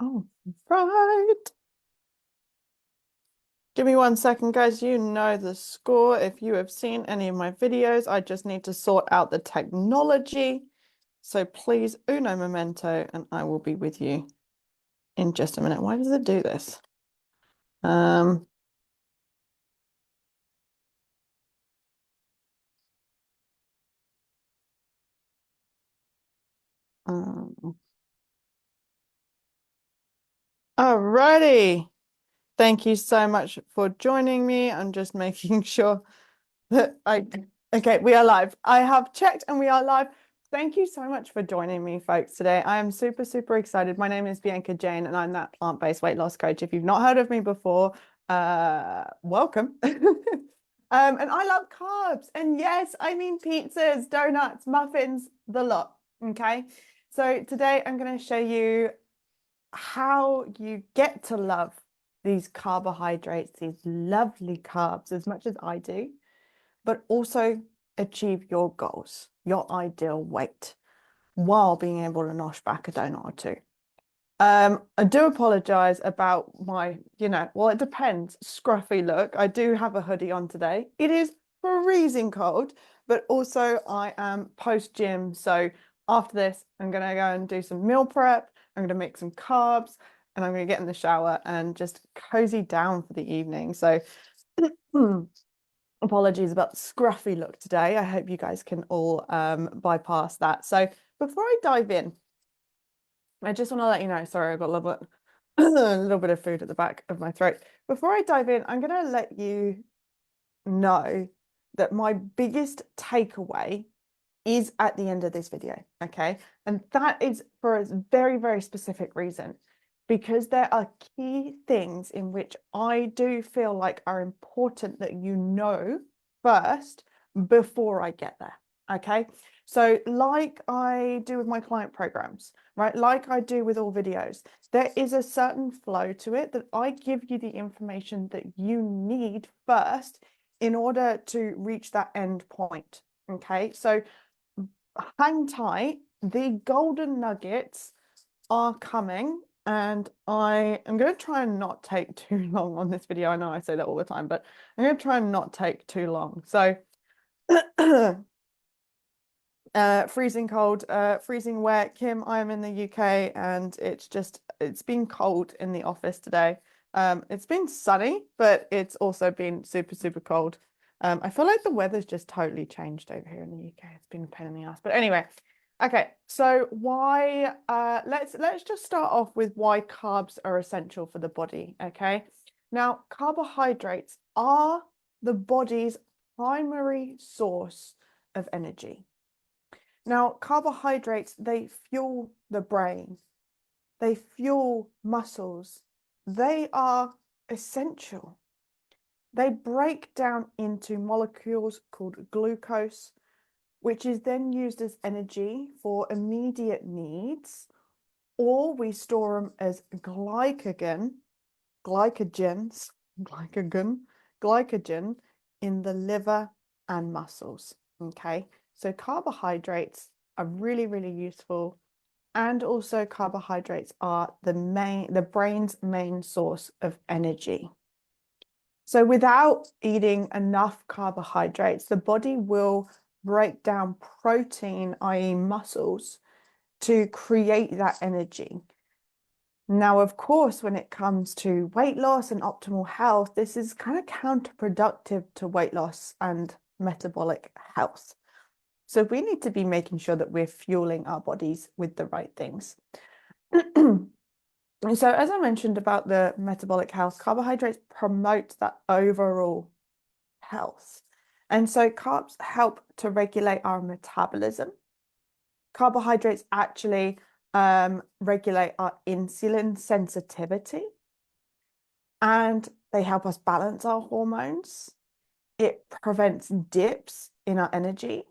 Oh, right. Give me 1 second, guys. You know the score. If you have seen any of my videos, I just need to sort out the technology. So please, uno momento, and I will be with you in just a minute. Why does it do this? Um, um, Alrighty. Thank you so much for joining me. I'm just making sure that okay, we are live. I have checked and we are live. Thank you so much for joining me, folks, today. I am super, super excited. My name is Bianca Jane, and I'm that plant-based weight loss coach. If you've not heard of me before, welcome. And I love carbs. And yes, I mean pizzas, donuts, muffins, the lot. Okay. So today I'm going to show you how you get to love these carbohydrates, these lovely carbs, as much as I do, but also achieve your goals, your ideal weight, while being able to nosh back a donut or two. I do apologize about my, well, it depends, scruffy look. I do have a hoodie on today. It is freezing cold, but also I am post gym. So after this, I'm going to go and do some meal prep. I'm going to make some carbs and I'm going to get in the shower and just cozy down for the evening. So apologies about the scruffy look today. I hope you guys can all bypass that. So before I dive in, I just want to let you know, sorry, I've got a little bit, a little bit of food at the back of my throat. Before I dive in, I'm going to let you know that my biggest takeaway is at the end of this video, okay? And that is for a very, very specific reason, because there are key things in which I do feel like are important that you know first before I get there, okay? So like I do with my client programs, right? Like I do with all videos, there is a certain flow to it that I give you the information that you need first in order to reach that end point, okay? So hang tight. The golden nuggets are coming, and I am going to try and not take too long on this video. I know I say that all the time, but I'm going to try and not take too long. So, freezing cold, freezing wet. Kim, I am in the UK, and it's been cold in the office today. It's been sunny, but it's also been super, super cold. I feel like the weather's just totally changed over here in the UK. It's been a pain in the ass. But anyway, okay, so why let's just start off with why carbs are essential for the body, okay? Now, carbohydrates are the body's primary source of energy. Now, carbohydrates, they fuel the brain, they fuel muscles, they are essential. They break down into molecules called glucose, which is then used as energy for immediate needs, or we store them as glycogen, glycogens, glycogen in the liver and muscles. Okay, so carbohydrates are really, really useful. And also carbohydrates are the brain's main source of energy. So without eating enough carbohydrates, the body will break down protein, i.e. muscles, to create that energy. Now, of course, when it comes to weight loss and optimal health, this is kind of counterproductive to weight loss and metabolic health. So we need to be making sure that we're fueling our bodies with the right things. So as I mentioned about the metabolic health, carbohydrates promote that overall health. And so carbs help to regulate our metabolism. Carbohydrates actually regulate our insulin sensitivity, and they help us balance our hormones. It prevents dips in our energy,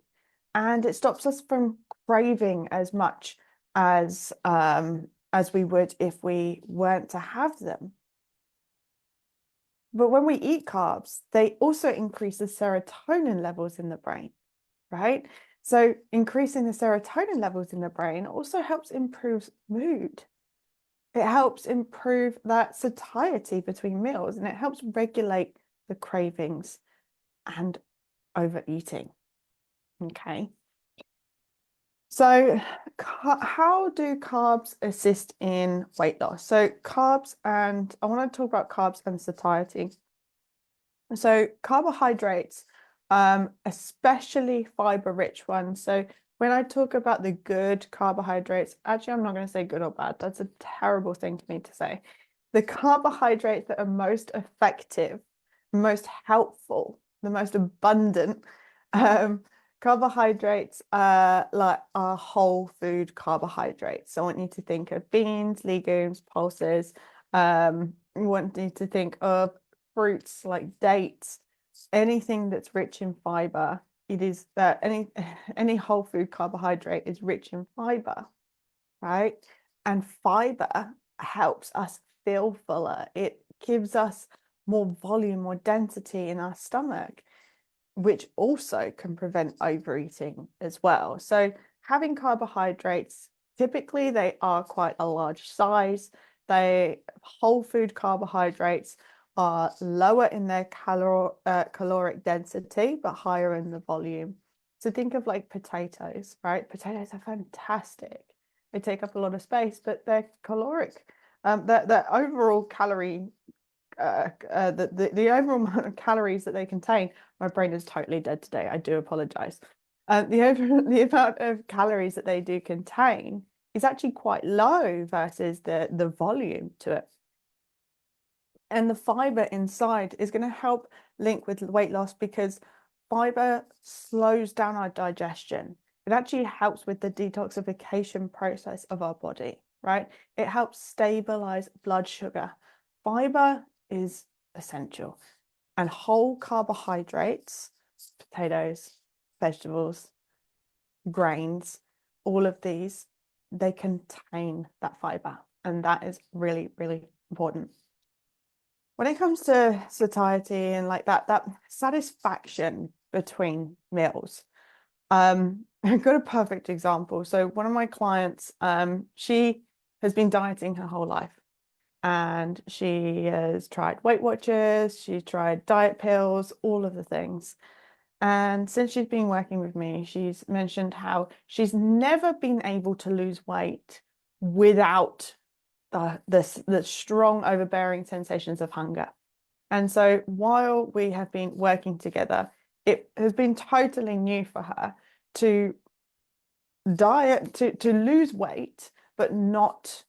and it stops us from craving as much as we would if we weren't to have them. But when we eat carbs, they also increase the serotonin levels in the brain, right? So increasing the serotonin levels in the brain also helps improve mood. It helps improve that satiety between meals, and it helps regulate the cravings and overeating. Okay. So how do carbs assist in weight loss? So carbs, and I want to talk about carbs and satiety. So carbohydrates, especially fiber-rich ones. So when I talk about the good carbohydrates, actually, I'm not going to say good or bad. That's a terrible thing for me to say. The carbohydrates that are most effective, most helpful, the most abundant, carbohydrates like are whole food carbohydrates. So I want you to think of beans, legumes, pulses. I want you to think of fruits like dates, anything that's rich in fiber. It is that any whole food carbohydrate is rich in fiber, right? And fiber helps us feel fuller. It gives us more volume, more density in our stomach, which also can prevent overeating as well. So having carbohydrates, typically they are quite a large size. They whole food carbohydrates are lower in their caloric density, but higher in the volume. So think of like potatoes, right? Potatoes are fantastic. They take up a lot of space, but they're caloric. The overall calorie the overall amount of calories that they contain. My brain is totally dead today. I do apologize. The amount of calories that they do contain is actually quite low versus the volume to it. And the fiber inside is going to help link with weight loss because fiber slows down our digestion. It actually helps with the detoxification process of our body, right? It helps stabilize blood sugar. Fiber is essential. And whole carbohydrates, potatoes, vegetables, grains, all of these, they contain that fiber. And that is really, really important. When it comes to satiety and like that satisfaction between meals, I've got a perfect example. So one of my clients, she has been dieting her whole life. And she has tried Weight Watchers, she tried diet pills, all of the things. And since she's been working with me, she's mentioned how she's never been able to lose weight without the strong overbearing sensations of hunger. And so while we have been working together, it has been totally new for her to diet, to lose weight, but not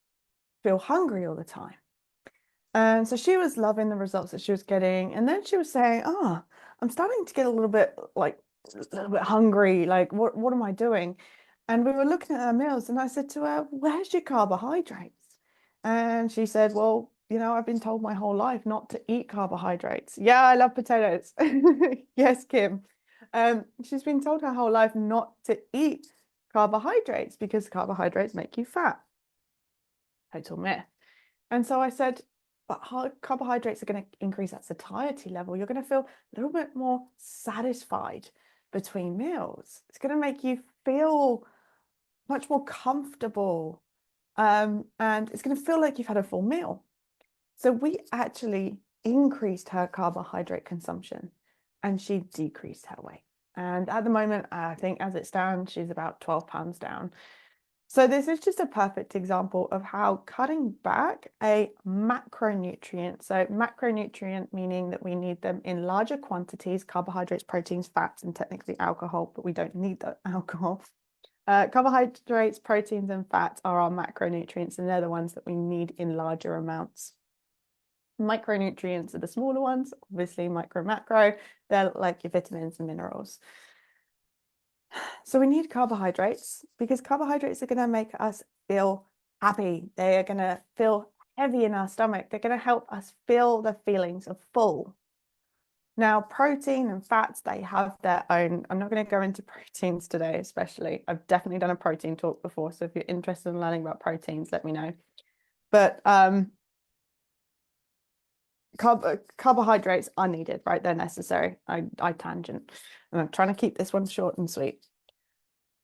feel hungry all the time. And so she was loving the results that she was getting. And then she was saying, oh, I'm starting to get a little bit hungry. Like, what am I doing? And we were looking at her meals and I said to her, where's your carbohydrates? And she said, well, I've been told my whole life not to eat carbohydrates. Yeah, I love potatoes. Yes, Kim. She's been told her whole life not to eat carbohydrates because carbohydrates make you fat. Total myth. And so I said, but carbohydrates are going to increase that satiety level. You're going to feel a little bit more satisfied between meals. It's going to make you feel much more comfortable. And it's going to feel like you've had a full meal. So we actually increased her carbohydrate consumption and she decreased her weight. And at the moment, I think as it stands, she's about 12 pounds down. So this is just a perfect example of how cutting back a macronutrient, so macronutrient meaning that we need them in larger quantities, carbohydrates, proteins, fats, and technically alcohol, but we don't need the alcohol. Carbohydrates, proteins, and fats are our macronutrients, and they're the ones that we need in larger amounts. Micronutrients are the smaller ones, obviously macro. They're like your vitamins and minerals. So we need carbohydrates because carbohydrates are going to make us feel happy. They are going to feel heavy in our stomach. They're going to help us feel the feelings of full. Now, protein and fats, they have their own. I'm not going to go into proteins today, especially. I've definitely done a protein talk before. So if you're interested in learning about proteins, let me know. But carbohydrates are needed, right? They're necessary. I tangent. And I'm trying to keep this one short and sweet.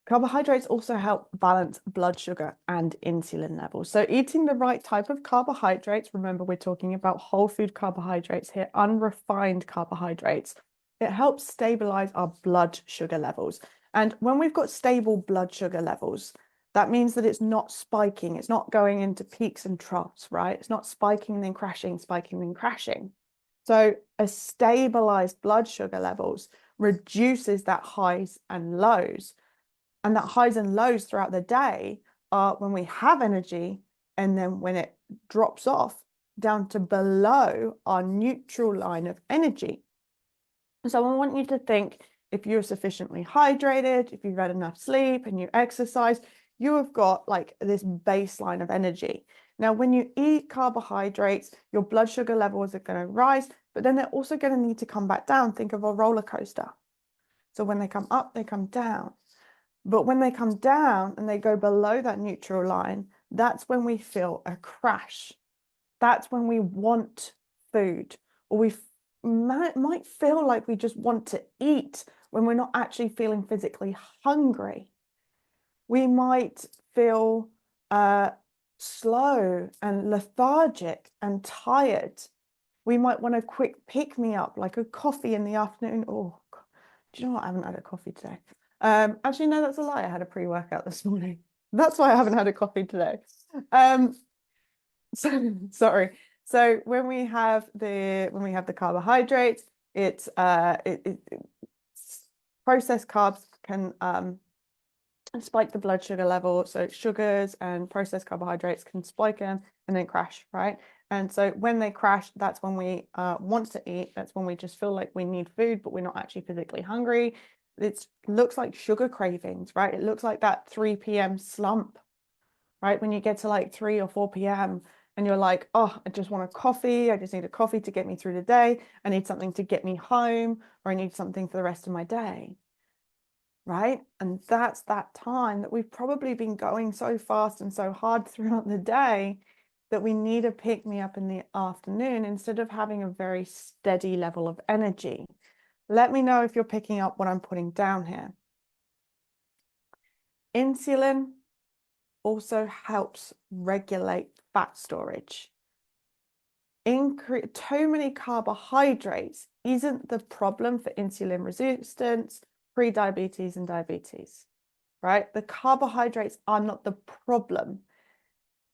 Carbohydrates also help balance blood sugar and insulin levels. So eating the right type of carbohydrates, remember we're talking about whole food carbohydrates here, unrefined carbohydrates. It helps stabilize our blood sugar levels. And when we've got stable blood sugar levels, that means that it's not spiking. It's not going into peaks and troughs, right? It's not spiking and then crashing, spiking and then crashing. So a stabilized blood sugar levels reduces that highs and lows. And that highs and lows throughout the day are when we have energy and then when it drops off down to below our neutral line of energy. So I want you to think, if you're sufficiently hydrated, if you've had enough sleep and you exercise, you have got like this baseline of energy. Now, when you eat carbohydrates, your blood sugar levels are going to rise, but then they're also going to need to come back down. Think of a roller coaster. So when they come up, they come down. But when they come down and they go below that neutral line, that's when we feel a crash. That's when we want food, or we might feel like we just want to eat when we're not actually feeling physically hungry. We might feel slow and lethargic and tired. We might want a quick pick me up, like a coffee in the afternoon. Oh, do you know what? I haven't had a coffee today. Actually, no, that's a lie. I had a pre-workout this morning. That's why I haven't had a coffee today. So sorry. So when we have the carbohydrates, it's processed carbs can spike the blood sugar level. So sugars and processed carbohydrates can spike them and then crash, right? And so when they crash, that's when we want to eat. That's when we just feel like we need food, but we're not actually physically hungry. It looks like sugar cravings, right? It looks like that 3 p.m. slump, right? When you get to like 3 or 4 p.m. and you're like, oh, I just want a coffee. I just need a coffee to get me through the day. I need something to get me home, or I need something for the rest of my day, right? And that's that time that we've probably been going so fast and so hard throughout the day that we need a pick me up in the afternoon instead of having a very steady level of energy. Let me know if you're picking up what I'm putting down here. Insulin also helps regulate fat storage. Too many carbohydrates isn't the problem for insulin resistance, pre-diabetes, and diabetes, right? The carbohydrates are not the problem.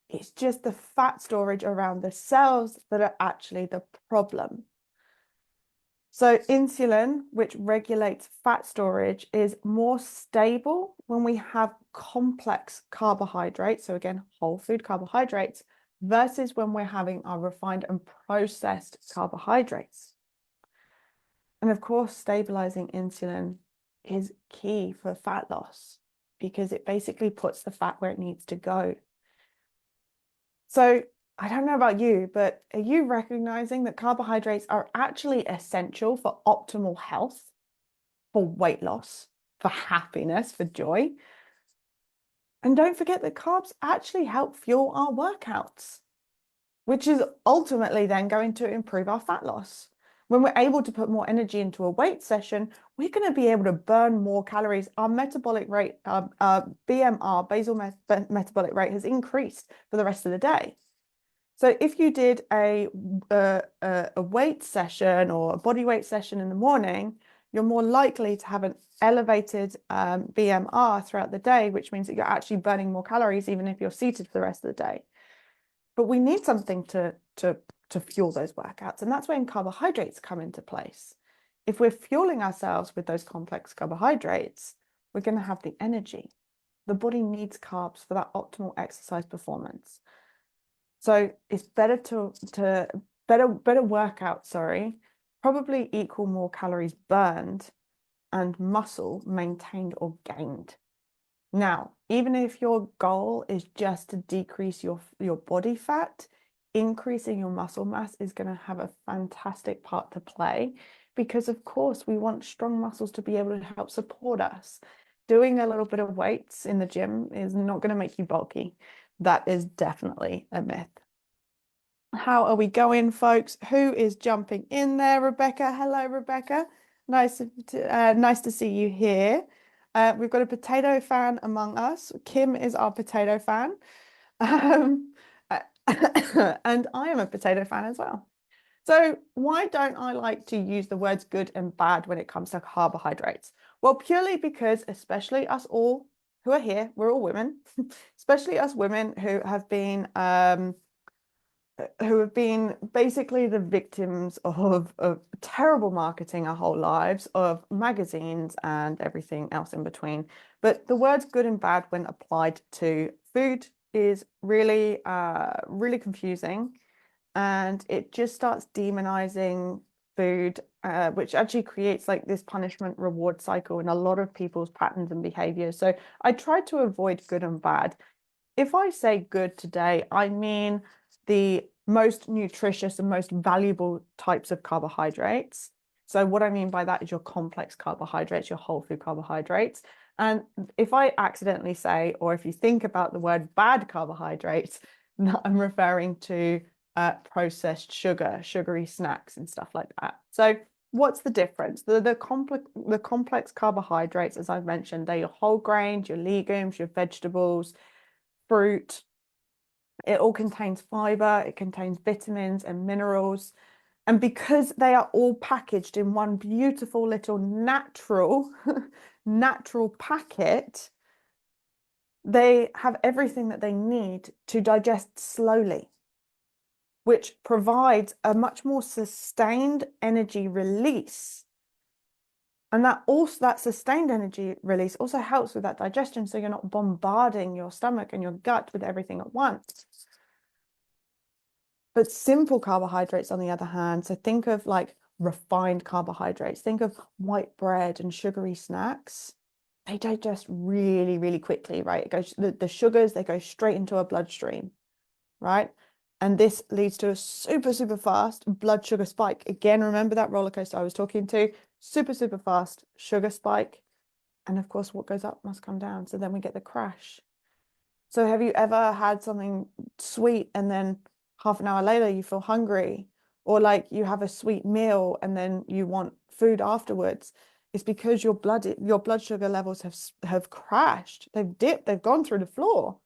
It's just the fat storage around the cells that are actually the problem. So insulin, which regulates fat storage, is more stable when we have complex carbohydrates. So again, whole food carbohydrates versus when we're having our refined and processed carbohydrates. And of course, stabilizing insulin is key for fat loss because it basically puts the fat where it needs to go. So I don't know about you, but are you recognizing that carbohydrates are actually essential for optimal health, for weight loss, for happiness, for joy? And don't forget that carbs actually help fuel our workouts, which is ultimately then going to improve our fat loss. When we're able to put more energy into a weight session, we're going to be able to burn more calories. Our metabolic rate, BMR, basal metabolic rate, has increased for the rest of the day. So if you did a weight session or a body weight session in the morning, you're more likely to have an elevated BMR throughout the day, which means that you're actually burning more calories even if you're seated for the rest of the day. But we need something to fuel those workouts, and that's when carbohydrates come into place. If we're fueling ourselves with those complex carbohydrates, we're going to have the energy. The body needs carbs for that optimal exercise performance. So it's better better workout, probably equal more calories burned and muscle maintained or gained. Now, even if your goal is just to decrease your body fat, increasing your muscle mass is going to have a fantastic part to play because, of course, we want strong muscles to be able to help support us. Doing a little bit of weights in the gym is not going to make you bulky. That is definitely a myth. How are we going, folks? Who is jumping in there? Rebecca. Hello, Rebecca. Nice to see you here. We've got a potato fan among us. Kim is our potato fan. Um, and I am a potato fan as well. So why don't I like to use the words good and bad when it comes to carbohydrates? Well, purely because, especially us all who are here, we're all women, especially us women who have been basically the victims of terrible marketing our whole lives, of magazines and everything else in between. But the words good and bad when applied to food is really, really confusing. And it just starts demonizing food, which actually creates like this punishment reward cycle in a lot of people's patterns and behaviors. So I try to avoid good and bad. If I say good today, I mean the most nutritious and most valuable types of carbohydrates. So what I mean by that is your complex carbohydrates, your whole food carbohydrates. And if I accidentally say, or if you think about the word bad carbohydrates, I'm referring to processed sugar, sugary snacks and stuff like that. So what's the difference? The complex carbohydrates, as I've mentioned, they're your whole grains, your legumes, your vegetables, fruit. It all contains fiber, it contains vitamins and minerals. And because they are all packaged in one beautiful little natural, natural packet, they have everything that they need to digest slowly, which provides a much more sustained energy release. And that sustained energy release also helps with that digestion, so you're not bombarding your stomach and your gut with everything at once. But simple carbohydrates, on the other hand, so think of like refined carbohydrates, think of white bread and sugary snacks. They digest really, really quickly, right? It goes the sugars, they go straight into our bloodstream, right? And this leads to a super, super fast blood sugar spike. Again, remember that roller coaster I was talking to? Super, super fast sugar spike. And of course, what goes up must come down. So then we get the crash. So have you ever had something sweet and then half an hour later you feel hungry? Or like you have a sweet meal and then you want food afterwards? It's because your blood sugar levels have crashed. They've dipped, they've gone through the floor.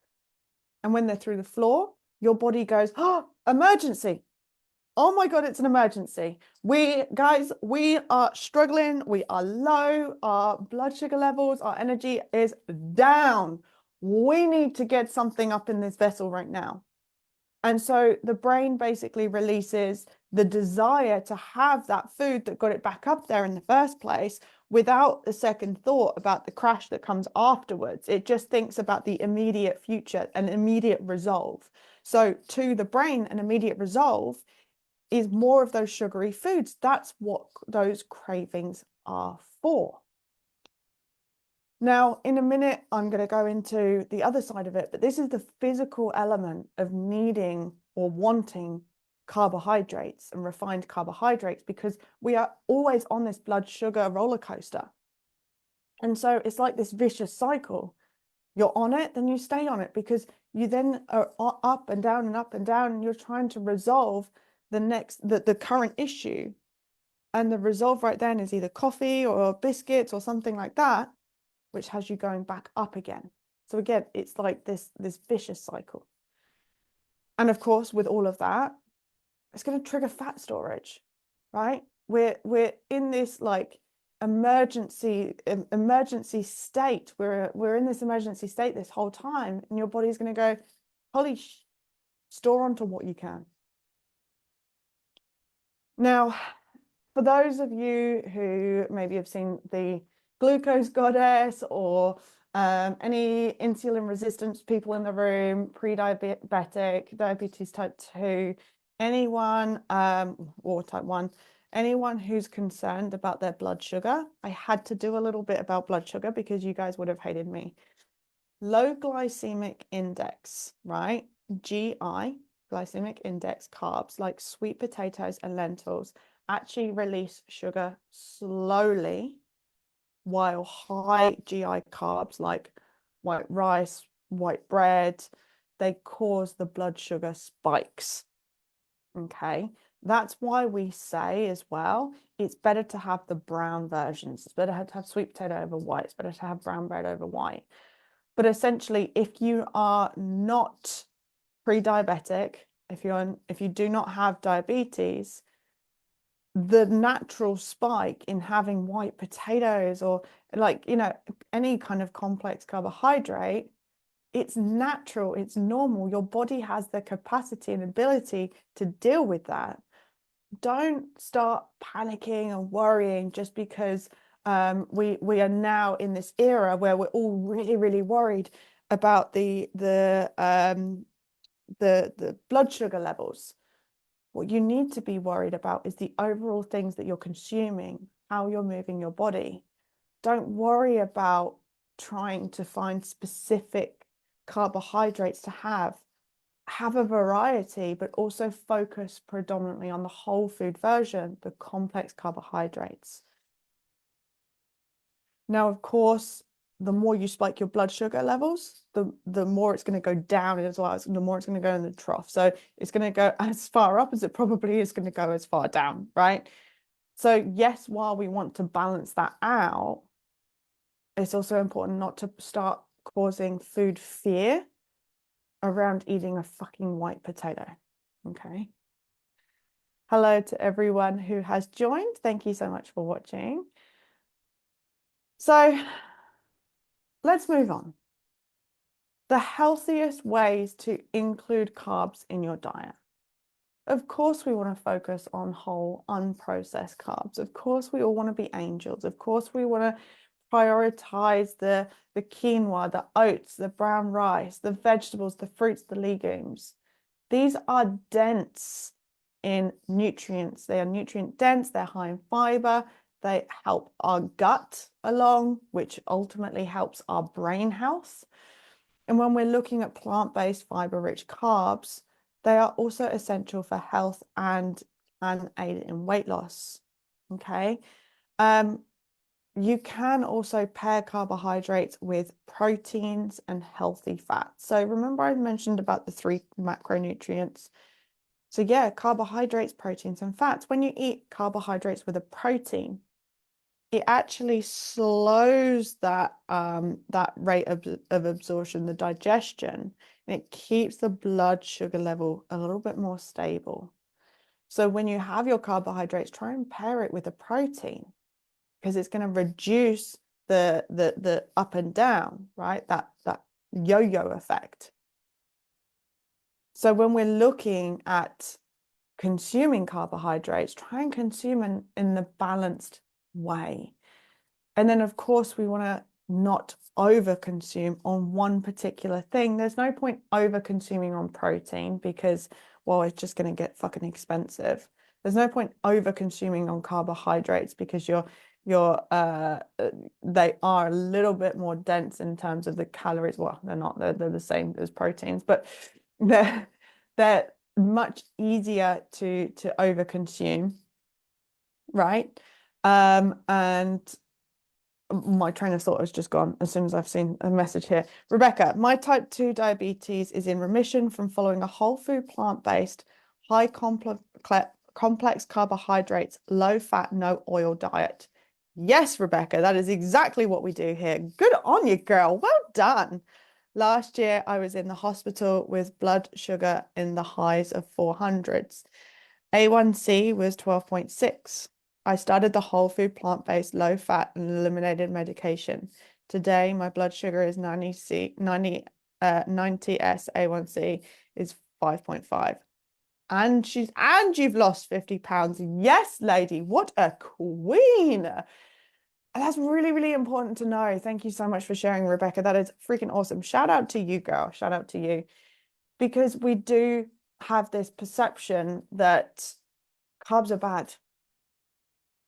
And when they're through the floor, your body goes, oh, emergency. Oh my God, it's an emergency. Guys, we are struggling. We are low. Our blood sugar levels, our energy is down. We need to get something up in this vessel right now. And so the brain basically releases the desire to have that food that got it back up there in the first place without a second thought about the crash that comes afterwards. It just thinks about the immediate future, an immediate resolve. So to the brain, an immediate resolve is more of those sugary foods. That's what those cravings are for. Now, in a minute, I'm going to go into the other side of it, but this is the physical element of needing or wanting carbohydrates and refined carbohydrates, because we are always on this blood sugar roller coaster. And so it's like this vicious cycle. You're on it, then you stay on it, because you then are up and down and up and down, and you're trying to resolve the current issue. And the resolve right then is either coffee or biscuits or something like that, which has you going back up again. So again, it's like this vicious cycle. And of course, with all of that, it's going to trigger fat storage, right? We're in this like emergency state. We're in this emergency state this whole time, and your body's going to go, holy store onto what you can. Now, for those of you who maybe have seen the Glucose Goddess, or any insulin resistance people in the room, pre-diabetic, diabetes type 2, anyone, or type 1, anyone who's concerned about their blood sugar, I had to do a little bit about blood sugar because you guys would have hated me. Low glycemic index, right? GI, glycemic index carbs, like sweet potatoes and lentils, actually release sugar slowly, while high GI carbs like white rice, white bread, they cause the blood sugar spikes. Okay, that's why we say as well, it's better to have the brown versions. It's better to have sweet potato over white. It's better to have brown bread over white. But essentially, if you are not pre-diabetic, if you do not have diabetes, the natural spike in having white potatoes or like, any kind of complex carbohydrate, it's natural, it's normal. Your body has the capacity and ability to deal with that. Don't start panicking and worrying just because we are now in this era where we're all really, really worried about the blood sugar levels. What you need to be worried about is the overall things that you're consuming, how you're moving your body. Don't worry about trying to find specific carbohydrates to have. Have a variety, but also focus predominantly on the whole food version, the complex carbohydrates. Now, of course, the more you spike your blood sugar levels, the more it's going to go down as well. The more it's going to go in the trough. So it's going to go as far up as it probably is going to go as far down, right? So yes, while we want to balance that out, it's also important not to start causing food fear around eating a fucking white potato. Okay. Hello to everyone who has joined. Thank you so much for watching. So let's move on. The healthiest ways to include carbs in your diet. Of course, we want to focus on whole, unprocessed carbs. Of course, we all want to be angels. Of course, we want to prioritize the quinoa, the oats, the brown rice, the vegetables, the fruits, the legumes. These are dense in nutrients. They are nutrient dense, they're high in fiber, they help our gut along, which ultimately helps our brain health. And when we're looking at plant-based fiber-rich carbs, they are also essential for health and aid in weight loss. Okay. You can also pair carbohydrates with proteins and healthy fats. So remember I mentioned about the 3 macronutrients. So yeah, carbohydrates, proteins, and fats. When you eat carbohydrates with a protein, it actually slows that rate of absorption, the digestion, and it keeps the blood sugar level a little bit more stable. So when you have your carbohydrates, try and pair it with a protein because it's going to reduce the up and down, right? That yo-yo effect. So when we're looking at consuming carbohydrates, try and consume in the balanced way. And then, of course, we want to not over consume on one particular thing. There's no point over consuming on protein because, well, it's just going to get fucking expensive. There's no point over consuming on carbohydrates because they are a little bit more dense in terms of the calories. Well, they're not, they're the same as proteins, but they're much easier to over consume, right? And my train of thought has just gone as soon as I've seen a message here. Rebecca, my type 2 diabetes is in remission from following a whole food, plant-based, high complex carbohydrates, low fat, no oil diet. Yes, Rebecca, that is exactly what we do here. Good on you, girl. Well done. Last year, I was in the hospital with blood sugar in the highs of 400s. A1C was 12.6. I started the whole food, plant-based, low fat, and eliminated medication. Today, my blood sugar is 90S, A1C is 5.5. And you've lost 50 pounds. Yes, lady, what a queen. That's really, really important to know. Thank you so much for sharing, Rebecca. That is freaking awesome. Shout out to you, girl. Shout out to you. Because we do have this perception that carbs are bad.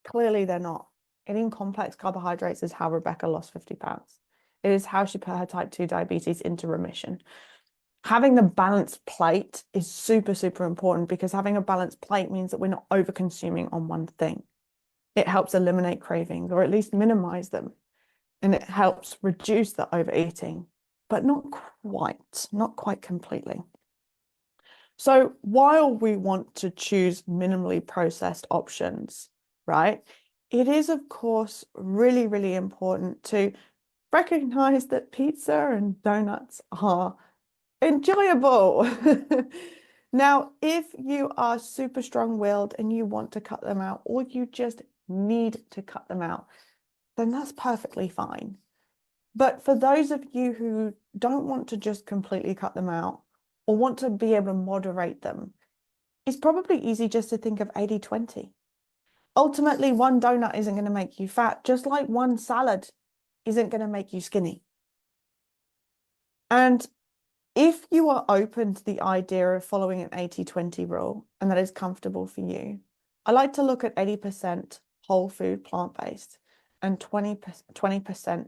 Clearly, they're not. Eating complex carbohydrates is how Rebecca lost 50 pounds. It is how she put her type 2 diabetes into remission. Having the balanced plate is super, super important because having a balanced plate means that we're not over consuming on one thing. It helps eliminate cravings or at least minimize them. And it helps reduce the overeating, but not quite completely. So while we want to choose minimally processed options, right, it is, of course, really, really important to recognize that pizza and donuts are enjoyable. Now, if you are super strong-willed and you want to cut them out, or you just need to cut them out, then that's perfectly fine. But for those of you who don't want to just completely cut them out or want to be able to moderate them, it's probably easy just to think of 80-20. Ultimately, one donut isn't going to make you fat, just like one salad isn't going to make you skinny. And if you are open to the idea of following an 80-20 rule and that is comfortable for you, I like to look at 80% whole food, plant-based, and 20%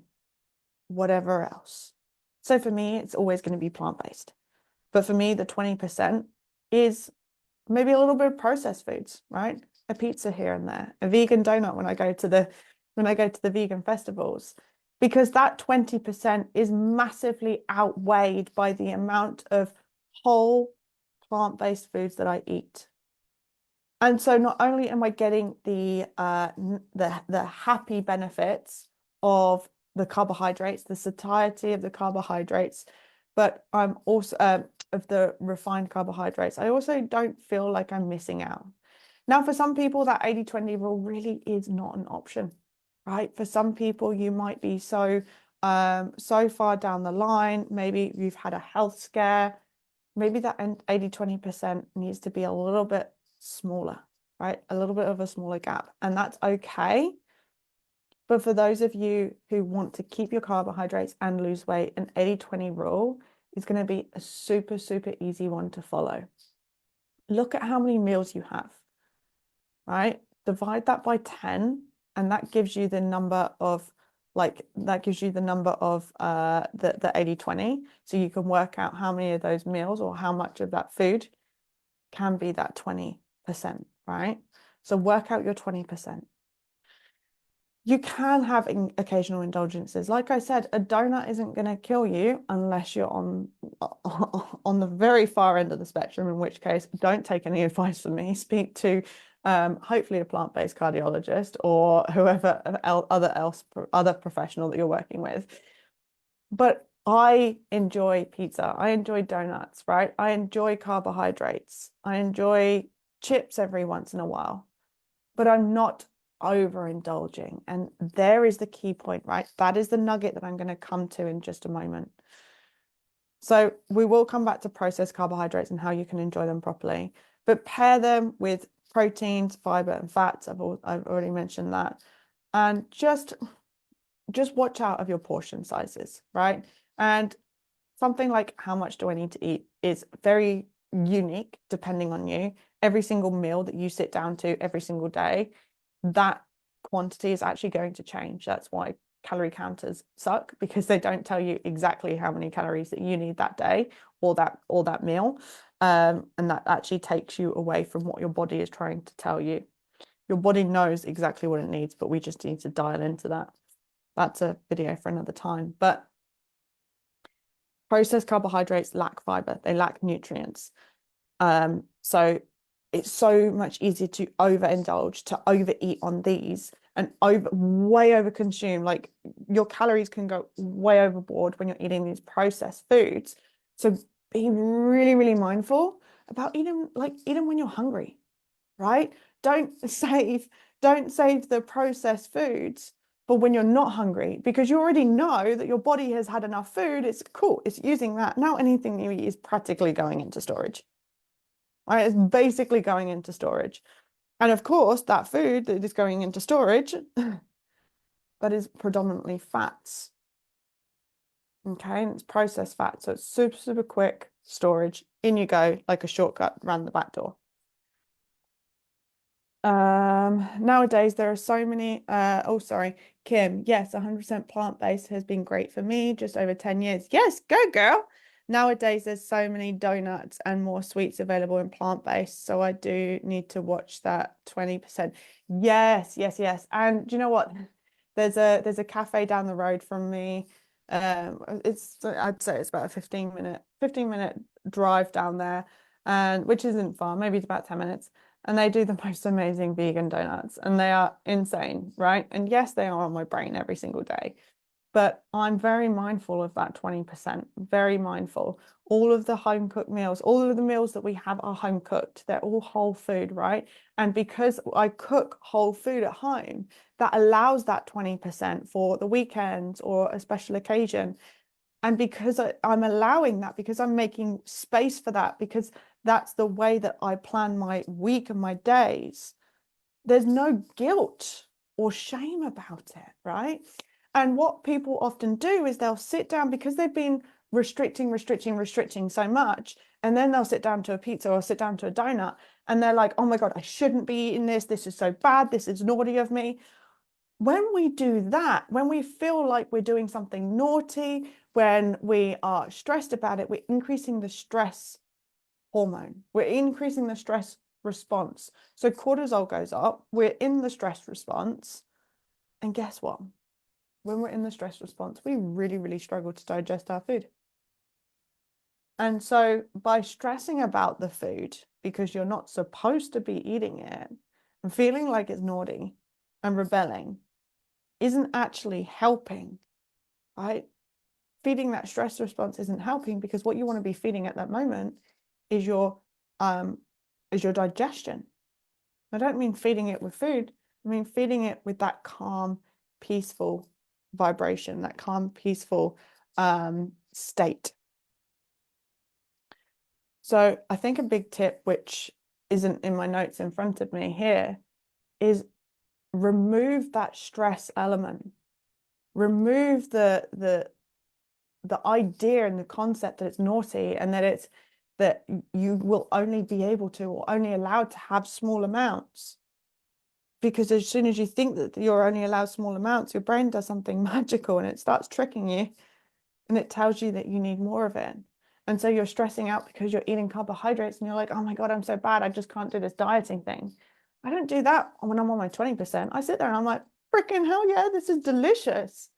whatever else. So for me, it's always going to be plant-based. But for me, the 20% is maybe a little bit of processed foods, right? A pizza here and there, a vegan donut when I go to the vegan festivals, because that 20% is massively outweighed by the amount of whole plant-based foods that I eat. And so not only am I getting the happy benefits of the carbohydrates, the satiety of the carbohydrates, but I'm also of the refined carbohydrates, I also don't feel like I'm missing out. Now, for some people, that 80-20 rule really is not an option, right? For some people, you might be so far down the line, maybe you've had a health scare, maybe that 80-20% needs to be a little bit smaller, right? A little bit of a smaller gap, and that's okay. But for those of you who want to keep your carbohydrates and lose weight, an 80-20 rule is going to be a super, super easy one to follow. Look at how many meals you have, right? Divide that by 10, and that gives you the number of the 80-20. So you can work out how many of those meals or how much of that food can be that 20%, right? So work out your 20%. You can have occasional indulgences. Like I said, a donut isn't going to kill you unless you're on the very far end of the spectrum, in which case, don't take any advice from me. Speak to hopefully a plant-based cardiologist or whoever other professional that you're working with. But I enjoy pizza. I enjoy donuts, right? I enjoy carbohydrates. I enjoy chips every once in a while, but I'm not overindulging. And there is the key point, right? That is the nugget that I'm going to come to in just a moment. So we will come back to processed carbohydrates and how you can enjoy them properly, but pair them with proteins, fiber, and fats. I've already mentioned that. And just watch out of your portion sizes, right? And something like how much do I need to eat is very unique depending on you. Every single meal that you sit down to every single day, that quantity is actually going to change. That's why calorie counters suck, because they don't tell you exactly how many calories that you need that day or that meal. And that actually takes you away from what your body is trying to tell you. Your body knows exactly what it needs, but we just need to dial into that. That's a video for another time. But processed carbohydrates lack fiber, they lack nutrients. So it's so much easier to overindulge, to overeat on these and way overconsume. Like your calories can go way overboard when you're eating these processed foods. So be really, really mindful about eating when you're hungry, right? Don't save the processed foods for when you're not hungry, because you already know that your body has had enough food. It's cool. It's using that. Now anything you eat is practically going into storage. Right? It's basically going into storage. And of course, that food that is going into storage, that is predominantly fats. Okay, and it's processed fat. So it's super, super quick storage. In you go, like a shortcut around the back door. Nowadays there are so many oh sorry, Kim, yes, 100% plant-based has been great for me, just over 10 years. Yes, go girl. Nowadays there's so many donuts and more sweets available in plant-based, so I do need to watch that 20%. Yes, yes, yes. And do you know what, there's a cafe down the road from me. I'd say it's about a 15-minute drive down there. and which isn't far, maybe it's about 10 minutes. And they do the most amazing vegan donuts, and they are insane, right? And yes, they are on my brain every single day. But I'm very mindful of that 20%, very mindful. All of the home cooked meals, all of the meals that we have are home cooked. They're all whole food, right? And because I cook whole food at home, that allows that 20% for the weekends or a special occasion. And because I'm allowing that, because I'm making space for that, because that's the way that I plan my week and my days, there's no guilt or shame about it, right? And what people often do is they'll sit down because they've been restricting so much, and then they'll sit down to a pizza or sit down to a donut, and they're like, oh my God, I shouldn't be eating this. This is so bad. This is naughty of me. When we do that, when we feel like we're doing something naughty, when we are stressed about it, we're increasing the stress hormone. We're increasing the stress response. So cortisol goes up. We're in the stress response. And guess what? When we're in the stress response, we really, really struggle to digest our food. And so by stressing about the food because you're not supposed to be eating it and feeling like it's naughty and rebelling isn't actually helping, right? Feeding that stress response isn't helping, because what you want to be feeding at that moment is your digestion. I don't mean feeding it with food. I mean feeding it with that calm, peaceful vibration, that calm, peaceful state. So I think a big tip, which isn't in my notes in front of me here, is remove that stress element. Remove the idea and the concept that it's naughty and that you will only be able to or only allowed to have small amounts. Because as soon as you think that you're only allowed small amounts, your brain does something magical and it starts tricking you, and it tells you that you need more of it. And so you're stressing out because you're eating carbohydrates and you're like, oh my God, I'm so bad. I just can't do this dieting thing. I don't do that when I'm on my 20%. I sit there and I'm like, freaking hell yeah, this is delicious.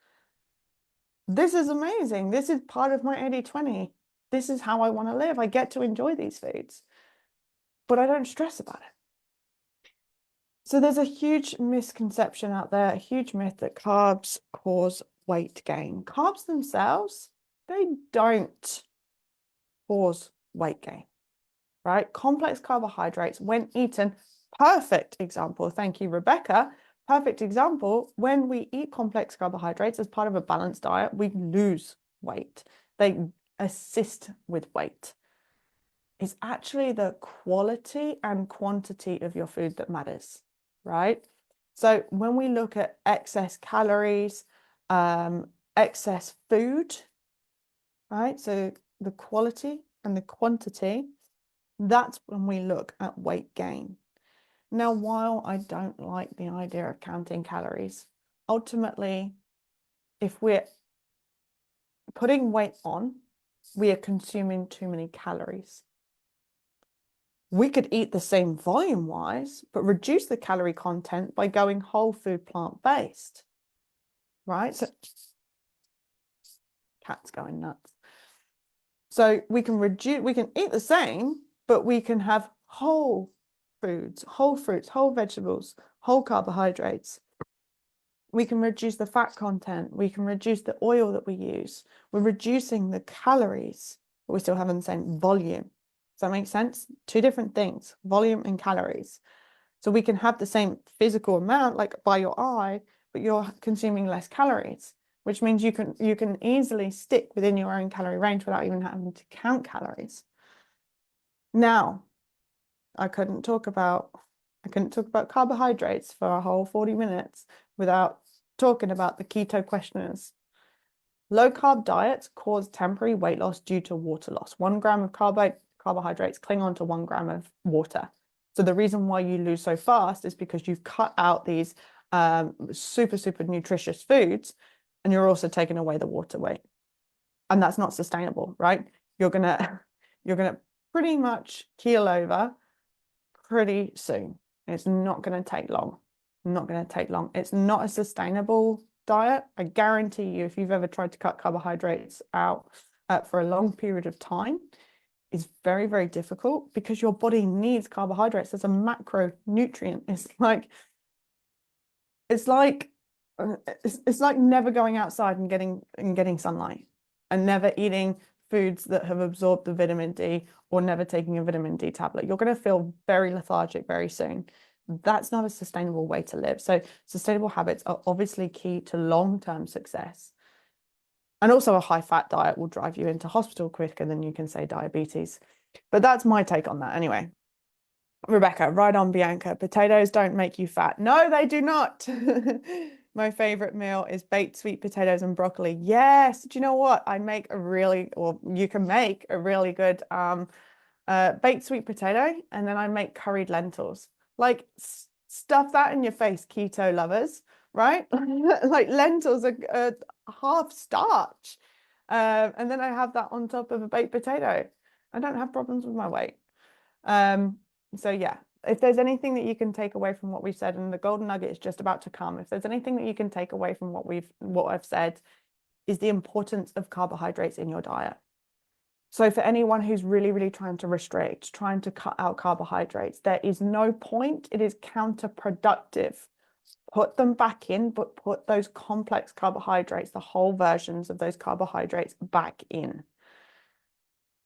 This is amazing. This is part of my 80-20. This is how I want to live. I get to enjoy these foods, but I don't stress about it. So there's a huge misconception out there, a huge myth that carbs cause weight gain. Carbs themselves, they don't cause weight gain, right? Complex carbohydrates, when eaten, perfect example. Thank you, Rebecca. Perfect example. When we eat complex carbohydrates as part of a balanced diet, we lose weight. They assist with weight. It's actually the quality and quantity of your food that matters, right? So when we look at excess calories, excess food, right? So the quality and the quantity, that's when we look at weight gain. Now, while I don't like the idea of counting calories, ultimately, if we're putting weight on, we are consuming too many calories. We could eat the same volume-wise, but reduce the calorie content by going whole food plant-based, right? So, cat's going nuts. So we can eat the same, but we can have whole foods, whole fruits, whole vegetables, whole carbohydrates. We can reduce the fat content. We can reduce the oil that we use. We're reducing the calories, but we still have the same volume. Does that make sense? Two different things, volume and calories. So we can have the same physical amount, like by your eye, but you're consuming less calories, which means you can easily stick within your own calorie range without even having to count calories. Now, I couldn't talk about carbohydrates for a whole 40 minutes without talking about the keto questioners. Low carb diets cause temporary weight loss due to water loss. 1 gram of carbohydrates cling on to 1 gram of water. So the reason why you lose so fast is because you've cut out these super, super nutritious foods, and you're also taking away the water weight. And that's not sustainable, right? You're gonna pretty much keel over pretty soon. It's not going to take long. Not going to take long. It's not a sustainable diet. I guarantee you, if you've ever tried to cut carbohydrates out for a long period of time, is very, very difficult because your body needs carbohydrates as a macronutrient. It's like it's like never going outside and getting sunlight and never eating foods that have absorbed the vitamin D or never taking a vitamin D tablet. You're going to feel very lethargic very soon. That's not a sustainable way to live. So sustainable habits are obviously key to long-term success. And also a high-fat diet will drive you into hospital quicker than you can say diabetes. But that's my take on that anyway. Rebecca, right on, Bianca. Potatoes don't make you fat. No, they do not. My favorite meal is baked sweet potatoes and broccoli. Yes. Do you know what? You can make a really good baked sweet potato, and then I make curried lentils. Like stuff that in your face, keto lovers, right? Like lentils are half starch. And then I have that on top of a baked potato. I don't have problems with my weight. So yeah, if there's anything that you can take away from what we've said, and the golden nugget is just about to come, if there's anything that you can take away from what I've said, is the importance of carbohydrates in your diet. So for anyone who's really, really trying to restrict, trying to cut out carbohydrates, there is no point. It is counterproductive. Put them back in, but put those complex carbohydrates, the whole versions of those carbohydrates back in.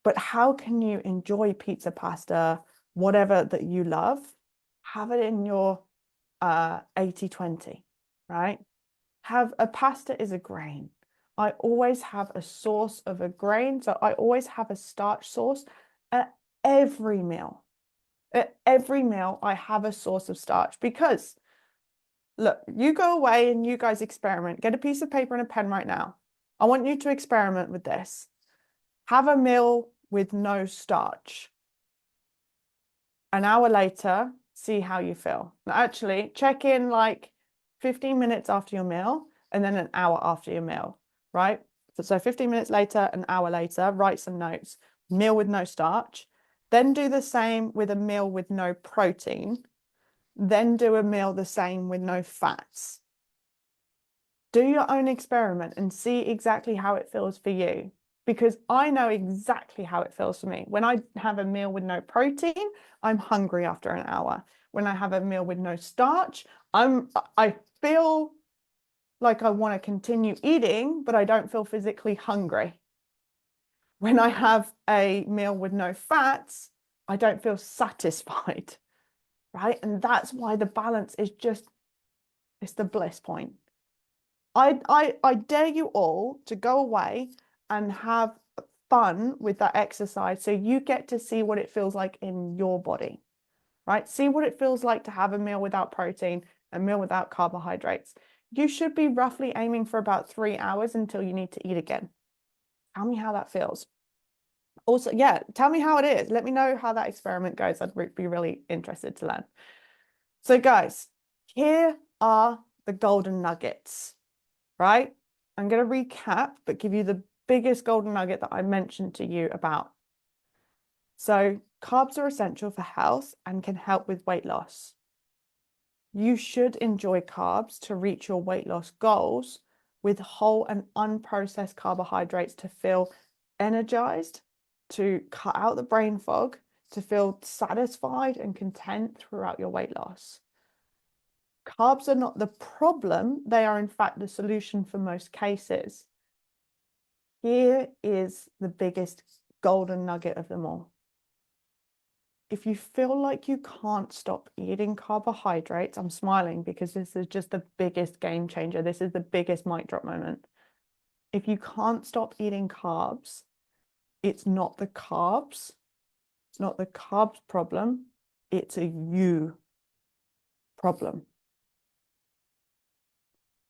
But how can you enjoy pizza, pasta, whatever that you love? Have it in your 80-20, right? Have a pasta is a grain. I always have a source of a grain. So I always have a starch source at every meal. At every meal, I have a source of starch because, look, you go away and you guys experiment. Get a piece of paper and a pen right now. I want you to experiment with this. Have a meal with no starch. An hour later, see how you feel. Actually, check in like 15 minutes after your meal and then an hour after your meal, right? So 15 minutes later, an hour later, write some notes. Meal with no starch. Then do the same with a meal with no protein. Then do a meal the same with no fats. Do your own experiment and see exactly how it feels for you. Because I know exactly how it feels for me. When I have a meal with no protein, I'm hungry after an hour. When I have a meal with no starch, I feel like I want to continue eating, but I don't feel physically hungry. When I have a meal with no fats, I don't feel satisfied, right? And that's why the balance is it's the bliss point. I dare you all to go away and have fun with that exercise so you get to see what it feels like in your body, right? See what it feels like to have a meal without protein, a meal without carbohydrates. You should be roughly aiming for about 3 hours until you need to eat again. Tell me how that feels. Also, yeah, tell me how it is. Let me know how that experiment goes. I'd be really interested to learn. So guys, here are the golden nuggets, right? I'm going to recap, but give you the biggest golden nugget that I mentioned to you about. So carbs are essential for health and can help with weight loss. You should enjoy carbs to reach your weight loss goals with whole and unprocessed carbohydrates to feel energized, to cut out the brain fog, to feel satisfied and content throughout your weight loss. Carbs are not the problem. They are, in fact, the solution for most cases. Here is the biggest golden nugget of them all. If you feel like you can't stop eating carbohydrates, I'm smiling because this is just the biggest game changer. This is the biggest mic drop moment. If you can't stop eating carbs, it's not the carbs. It's not the carbs problem. It's a you problem.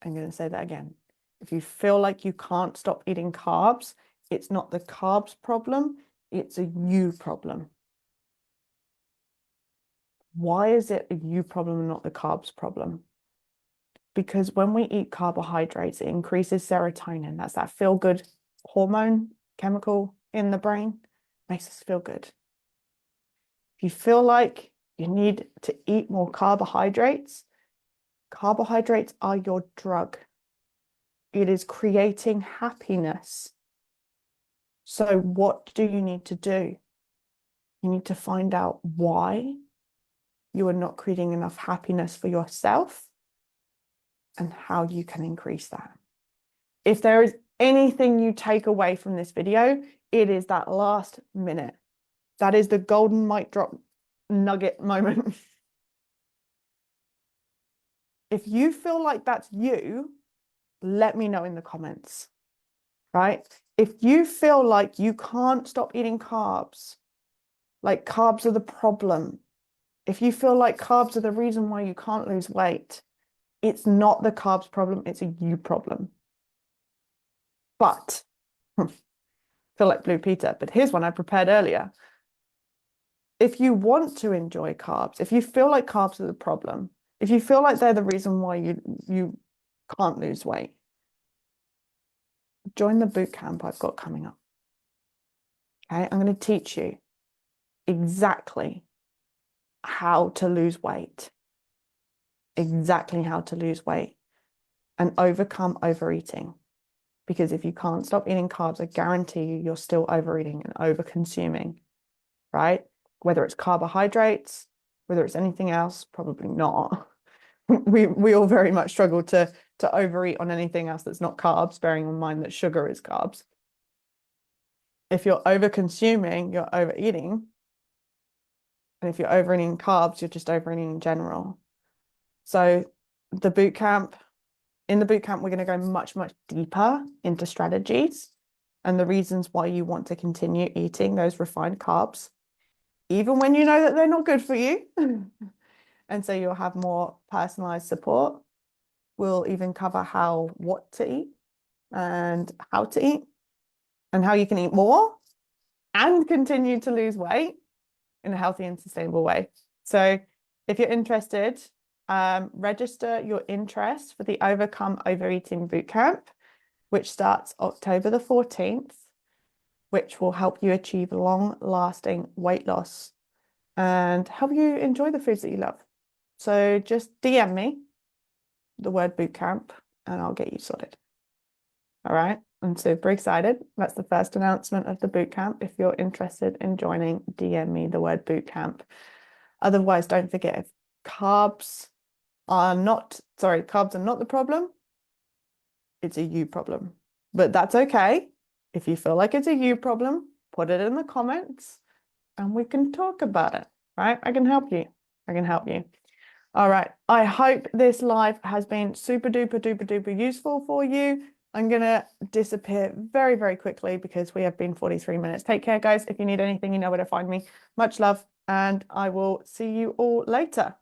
I'm going to say that again. If you feel like you can't stop eating carbs, it's not the carbs problem, it's a you problem. Why is it a you problem and not the carbs problem? Because when we eat carbohydrates, it increases serotonin. That's that feel-good hormone chemical in the brain. Makes us feel good. If you feel like you need to eat more carbohydrates are your drug. It is creating happiness. So what do you need to do? You need to find out why you are not creating enough happiness for yourself and how you can increase that. If there is anything you take away from this video, it is that last minute. That is the golden mic drop nugget moment. If you feel like that's you, let me know in the comments, right? If you feel like you can't stop eating carbs, like carbs are the problem, if you feel like carbs are the reason why you can't lose weight, it's not the carbs problem, it's a you problem. But, feel like Blue Peter, but here's one I prepared earlier. If you want to enjoy carbs, if you feel like carbs are the problem, if you feel like they're the reason why you can't lose weight, join the boot camp I've got coming up. Okay, I'm going to teach you exactly how to lose weight, and overcome overeating. Because if you can't stop eating carbs, I guarantee you, you're still overeating and overconsuming, right? Whether it's carbohydrates, whether it's anything else, probably not. We all very much struggle to overeat on anything else that's not carbs, bearing in mind that sugar is carbs. If you're overconsuming, you're overeating. And if you're overeating carbs, you're just overeating in general. So in the boot camp, we're going to go much, much deeper into strategies and the reasons why you want to continue eating those refined carbs, even when you know that they're not good for you. And so you'll have more personalized support. We'll even cover what to eat and how to eat and how you can eat more and continue to lose weight in a healthy and sustainable way. So if you're interested, register your interest for the Overcome Overeating Bootcamp, which starts October the 14th, which will help you achieve long-lasting weight loss and help you enjoy the foods that you love. So just DM me the word bootcamp and I'll get you sorted. All right, I'm super excited. That's the first announcement of the bootcamp. If you're interested in joining, DM me the word bootcamp. Otherwise, don't forget, if carbs are not the problem, it's a you problem. But that's okay. If you feel like it's a you problem, put it in the comments and we can talk about it, right? I can help you. All right. I hope this live has been super duper duper duper useful for you. I'm going to disappear very, very quickly because we have been 43 minutes. Take care, guys. If you need anything, you know where to find me. Much love, and I will see you all later.